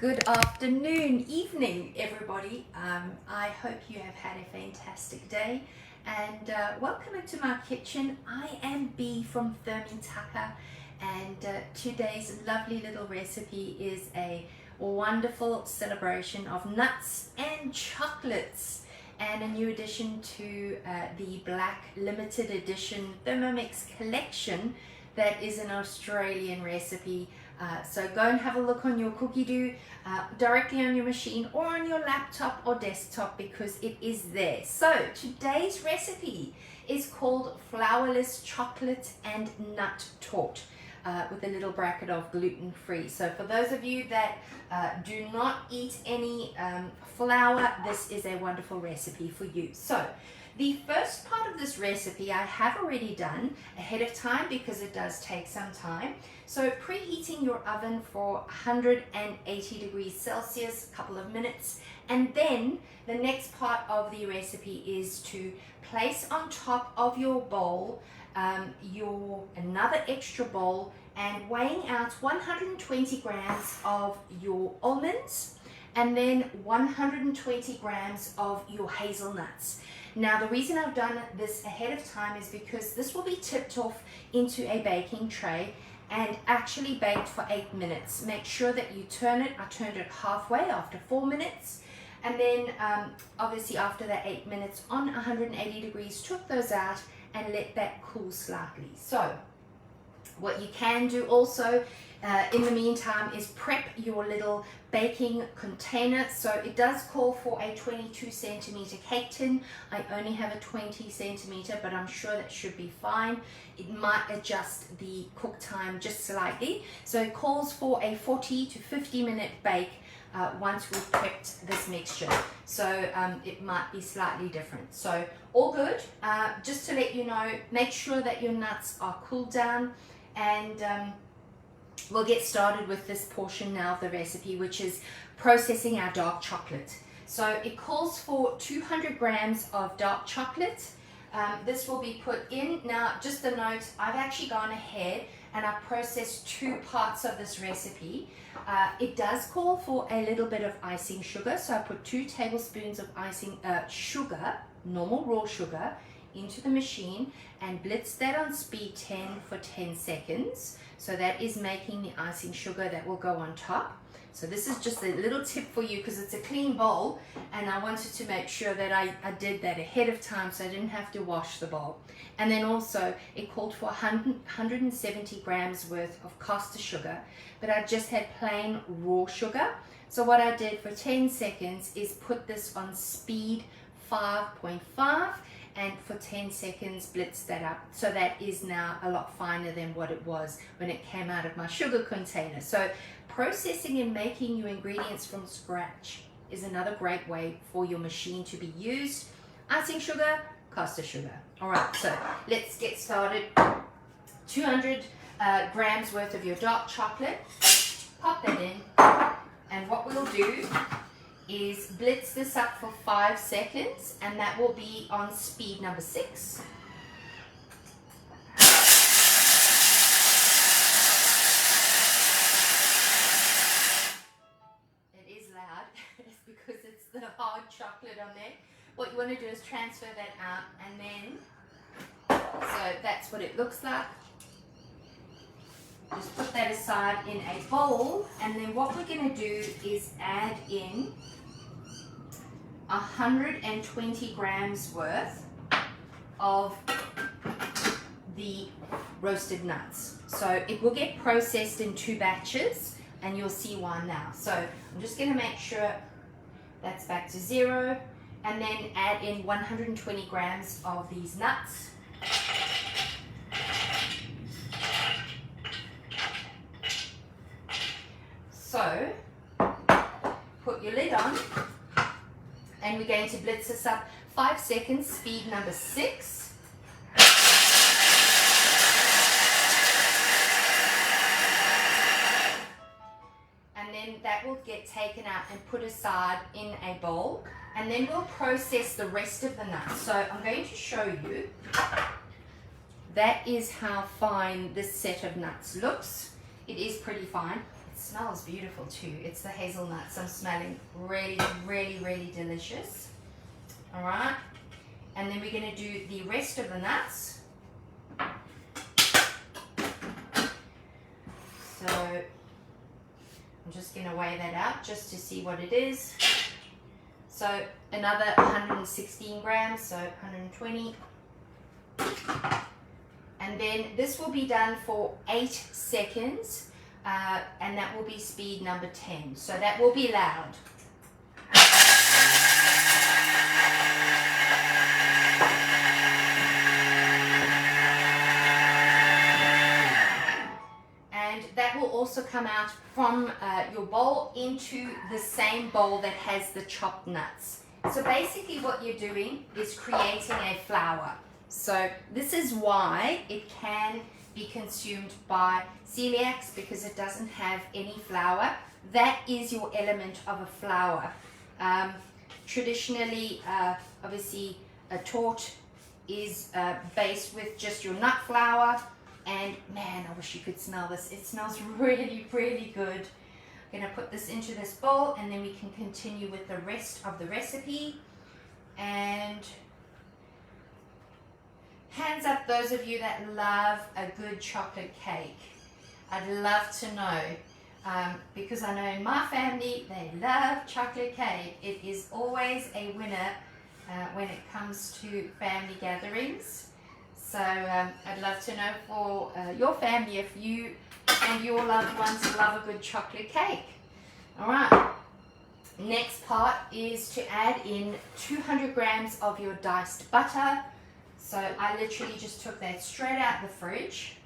Good afternoon, evening, everybody. I hope you have had a fantastic day and welcome into my kitchen. I am Bee from Thermomix, and today's lovely little recipe is a wonderful celebration of nuts and chocolates and a new addition to the Black Limited Edition Thermomix collection that is an Australian recipe. So go and have a look on your Cookidoo, directly on your machine or on your laptop or desktop, because it is there. So today's recipe is called Flourless Chocolate and Nut Torte, with a little bracket of gluten-free. So for those of you that do not eat any flour, this is a wonderful recipe for you. So the first part of this recipe I have already done ahead of time because it does take some time. So preheating your oven for 180 degrees Celsius, a couple of minutes, and then the next part of the recipe is to place on top of your bowl another extra bowl and weighing out 120 grams of your almonds and then 120 grams of your hazelnuts. Now the reason I've done this ahead of time is because this will be tipped off into a baking tray and actually baked for 8 minutes. Make sure that you turn it. I turned it halfway after 4 minutes, and then obviously after that 8 minutes on 180 degrees, took those out and let that cool slightly. So what you can do also in the meantime is prep your little baking container. So it does call for a 22 centimeter cake tin. I only have a 20 centimeter, but I'm sure that should be fine. It might adjust the cook time just slightly. So it calls for a 40 to 50 minute bake once we've prepped this mixture. So it might be slightly different. So all good. Just to let you know, make sure that your nuts are cooled down, and we'll get started with this portion now of the recipe, which is processing our dark chocolate. So it calls for 200 grams of dark chocolate. This will be put in. Now, just a note, I've actually gone ahead and I've processed 2 parts of this recipe. It does call for a little bit of icing sugar, so I put 2 tablespoons of icing sugar, normal raw sugar, into the machine and blitz that on speed 10 for 10 seconds. So that is making the icing sugar that will go on top. So this is just a little tip for you because it's a clean bowl, and I wanted to make sure that I did that ahead of time so I didn't have to wash the bowl. And then also it called for 170 grams worth of caster sugar, but I just had plain raw sugar. So what I did for 10 seconds is put this on speed 5.5 and for 10 seconds blitz that up. So that is now a lot finer than what it was when it came out of my sugar container. So processing and making your ingredients from scratch is another great way for your machine to be used. Icing sugar, caster sugar. All right, so let's get started. 200 grams worth of your dark chocolate. Pop that in, and what we'll do is blitz this up for 5 seconds, and that will be on speed number 6. It is loud. It's because it's the hard chocolate on there. What you want to do is transfer that out, and then, so that's what it looks like. Just put that aside in a bowl, and then what we're going to do is add in 120 grams worth of the roasted nuts. So it will get processed in 2 batches, and you'll see why now. So I'm just going to make sure that's back to 0, and then add in 120 grams of these nuts. So put your lid on, and we're going to blitz this up 5 seconds, speed number 6. And then that will get taken out and put aside in a bowl, and then we'll process the rest of the nuts. So I'm going to show you. That is how fine this set of nuts looks. It is pretty fine. It's smells beautiful too. It's the hazelnuts. I'm smelling really, really, really delicious. All right. And then we're going to do the rest of the nuts. So I'm just going to weigh that out just to see what it is. So another 116 grams, so 120. And then this will be done for 8 seconds, and that will be speed number 10. So that will be loud. And that will also come out from your bowl into the same bowl that has the chopped nuts. So basically what you're doing is creating a flour. So this is why it can be consumed by celiacs, because it doesn't have any flour. That is your element of a flour. Traditionally, obviously, a torte is based with just your nut flour. And man, I wish you could smell this. It smells really, really good. I'm going to put this into this bowl, and then we can continue with the rest of the recipe. And hands up those of you that love a good chocolate cake. I'd love to know, because I know in my family they love chocolate cake. It is always a winner when it comes to family gatherings. So I'd love to know for your family if you and your loved ones love a good chocolate cake. All right. Next part is to add in 200 grams of your diced butter. So I literally just took that straight out of the fridge.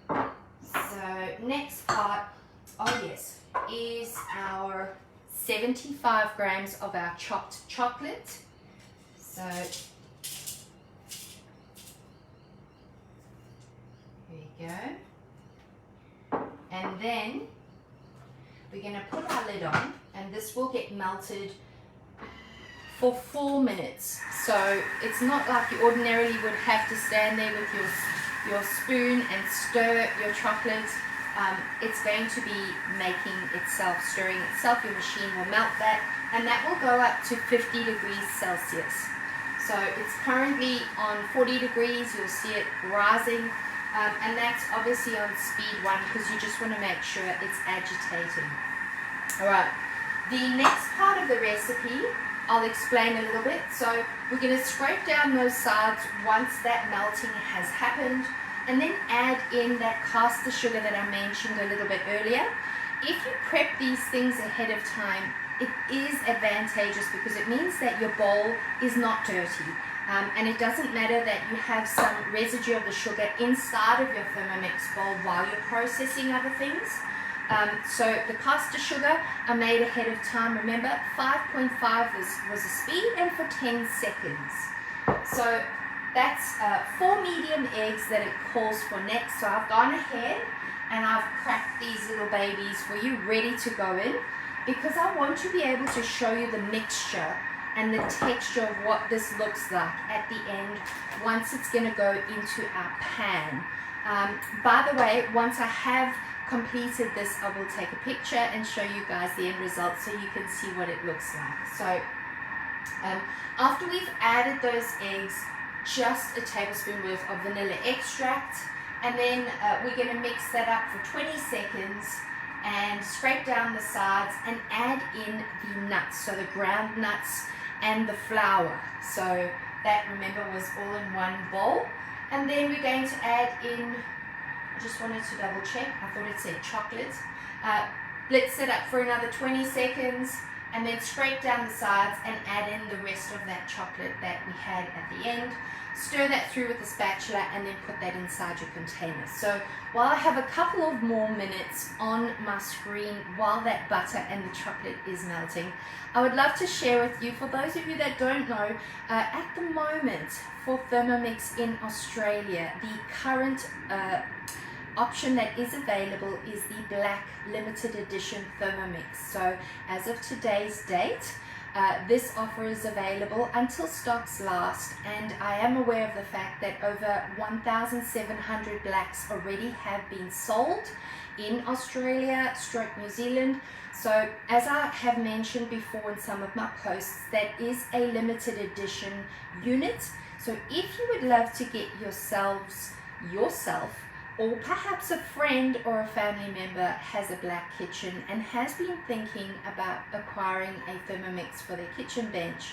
So next part, oh yes, is our 75 grams of our chopped chocolate. So here you go. And then we're going to put our lid on, and this will get melted for 4 minutes. So it's not like you ordinarily would have to stand there with your spoon and stir your chocolate. It's going to be making itself, stirring itself. Your machine will melt that, and that will go up to 50 degrees Celsius. So it's currently on 40 degrees. You'll see it rising, and that's obviously on speed 1 because you just want to make sure it's agitating. All right, the next part of the recipe I'll explain a little bit. So we're going to scrape down those sides once that melting has happened, and then add in that caster sugar that I mentioned a little bit earlier. If you prep these things ahead of time, it is advantageous because it means that your bowl is not dirty. And it doesn't matter that you have some residue of the sugar inside of your Thermomix bowl while you're processing other things. So the caster sugar I made ahead of time. Remember, 5.5 was the speed, and for 10 seconds. So that's 4 medium eggs that it calls for next. So I've gone ahead and I've cracked these little babies for you, ready to go in, because I want to be able to show you the mixture and the texture of what this looks like at the end once it's going to go into our pan. By the way, once I have completed this, I will take a picture and show you guys the end result so you can see what it looks like. So after we've added those eggs, just a tablespoon worth of vanilla extract, and then we're going to mix that up for 20 seconds and scrape down the sides and add in the nuts, so the ground nuts and the flour. So that, remember, was all in one bowl. And then we're going to add in, I just wanted to double check, I thought it said chocolate. Let's it up for another 20 seconds and then scrape down the sides and add in the rest of that chocolate that we had at the end. Stir that through with a spatula and then put that inside your container. So while I have a couple of more minutes on my screen while that butter and the chocolate is melting, I would love to share with you, for those of you that don't know, at the moment for Thermomix in Australia, the current option that is available is the black limited edition Thermomix. So as of today's date, This offer is available until stocks last, and I am aware of the fact that over 1,700 blacks already have been sold in Australia, New Zealand. So as I have mentioned before in some of my posts, that is a limited edition unit. So if you would love to get yourself, or perhaps a friend or a family member has a black kitchen and has been thinking about acquiring a Thermomix for their kitchen bench,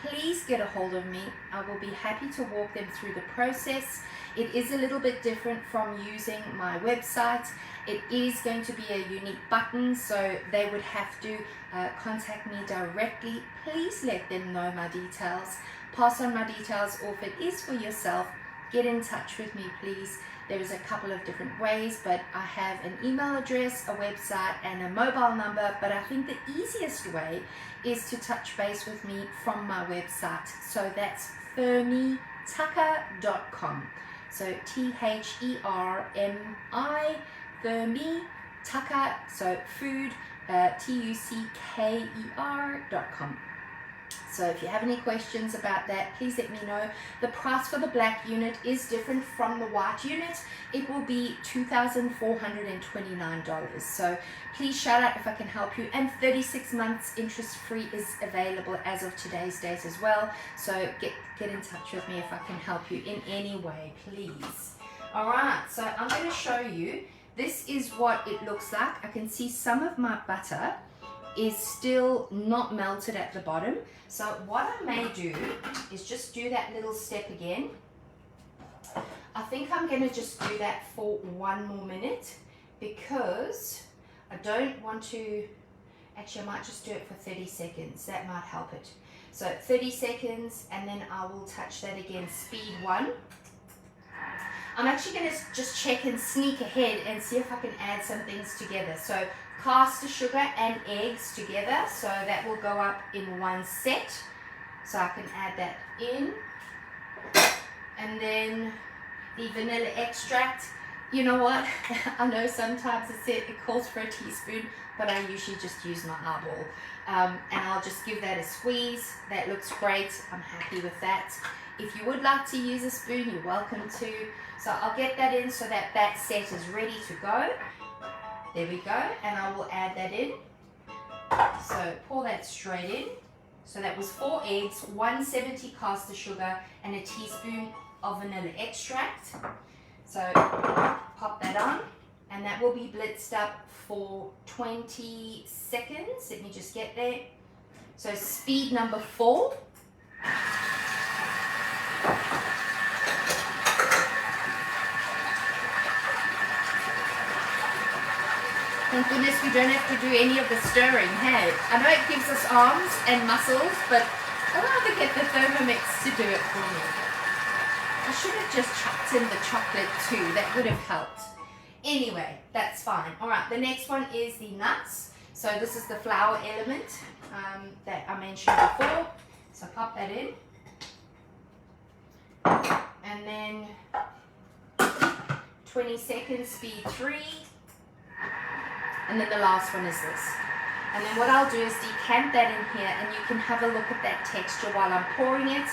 please get a hold of me. I will be happy to walk them through the process. It is a little bit different from using my website. It is going to be a unique button, so they would have to contact me directly. Please let them know my details. Pass on my details, or if it is for yourself, get in touch with me, please. There's a couple of different ways, but I have an email address, a website, and a mobile number. But I think the easiest way is to touch base with me from my website. So that's thermitucker.com. So THERMI, Thermi, Tucker, so food, TUCKER.com. So if you have any questions about that, please let me know. The price for the black unit is different from the white unit. It will be $2,429. So please shout out if I can help you. And 36 months interest free is available as of today's date as well. So get in touch with me if I can help you in any way, please. All right, so I'm going to show you. This is what it looks like. I can see some of my butter is still not melted at the bottom. So what I may do is just do that little step again. I think I'm going to just do that for 1 more minute because I don't want to, actually I might just do it for 30 seconds. That might help it. So 30 seconds, and then I will touch that again, speed 1. I'm actually going to just check and sneak ahead and see if I can add some things together. So caster sugar and eggs together, so that will go up in one set. So I can add that in. And then the vanilla extract. You know what? I know sometimes it calls for a teaspoon, but I usually just use my eyeball. And I'll just give that a squeeze. That looks great. I'm happy with that. If you would like to use a spoon, you're welcome to. So I'll get that in so that that set is ready to go. There we go, and I will add that in. So pour that straight in. So that was 4 eggs, 170 caster sugar, and a teaspoon of vanilla extract. So pop that on, and that will be blitzed up for 20 seconds. Let me just get there. So speed number 4. Thank goodness we don't have to do any of the stirring, hey? I know it gives us arms and muscles, but I'd rather get the Thermomix to do it for me. I should have just chucked in the chocolate too. That would have helped. Anyway, that's fine. All right, the next one is the nuts. So this is the flour element that I mentioned before. So pop that in. And then 20 seconds, speed 3. And then the last one is this. And then what I'll do is decant that in here, and you can have a look at that texture while I'm pouring it.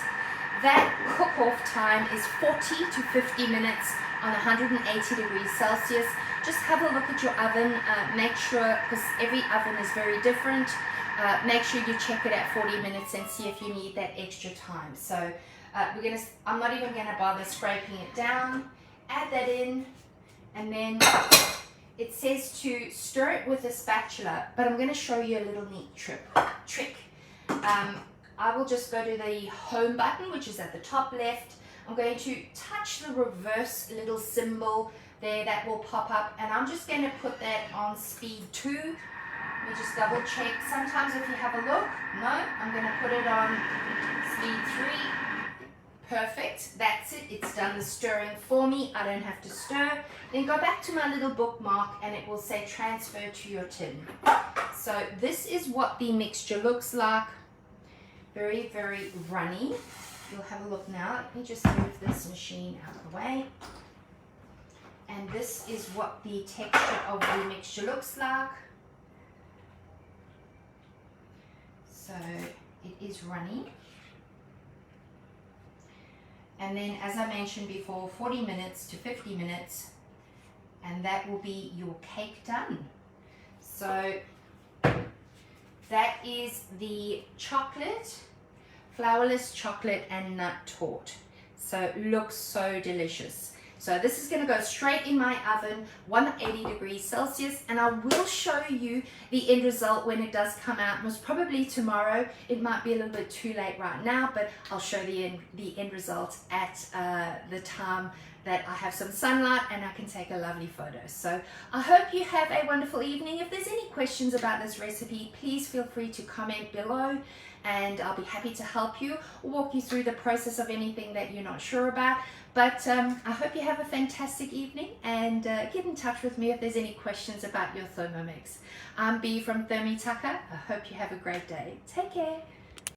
That cook-off time is 40 to 50 minutes on 180 degrees Celsius. Just have a look at your oven. Make sure, because every oven is very different, make sure you check it at 40 minutes and see if you need that extra time. So I'm not even gonna bother scraping it down. Add that in, and then it says to stir it with a spatula, but I'm going to show you a little neat trick. I will just go to the home button, which is at the top left. I'm going to touch the reverse little symbol there that will pop up, and I'm just going to put that on speed 2. Let me just double check. Sometimes if you have a look, no, I'm going to put it on speed 3. Perfect, that's it, it's done the stirring for me. I don't have to stir. Then go back to my little bookmark and it will say transfer to your tin. So this is what the mixture looks like. Very, very runny. You'll have a look now. Let me just move this machine out of the way. And this is what the texture of the mixture looks like. So it is runny. And then, as I mentioned before, 40 minutes to 50 minutes, and that will be your cake done. So that is the chocolate, flourless chocolate and nut torte. So it looks so delicious. So this is going to go straight in my oven, 180 degrees Celsius, and I will show you the end result when it does come out. Most probably tomorrow. It might be a little bit too late right now, but I'll show the end result at the time that I have some sunlight and I can take a lovely photo. So I hope you have a wonderful evening. If there's any questions about this recipe, please feel free to comment below, and I'll be happy to help you or walk you through the process of anything that you're not sure about. But I hope you have a fantastic evening, and get in touch with me if there's any questions about your Thermomix. I'm Bea from Thermitucker. I hope you have a great day. Take care.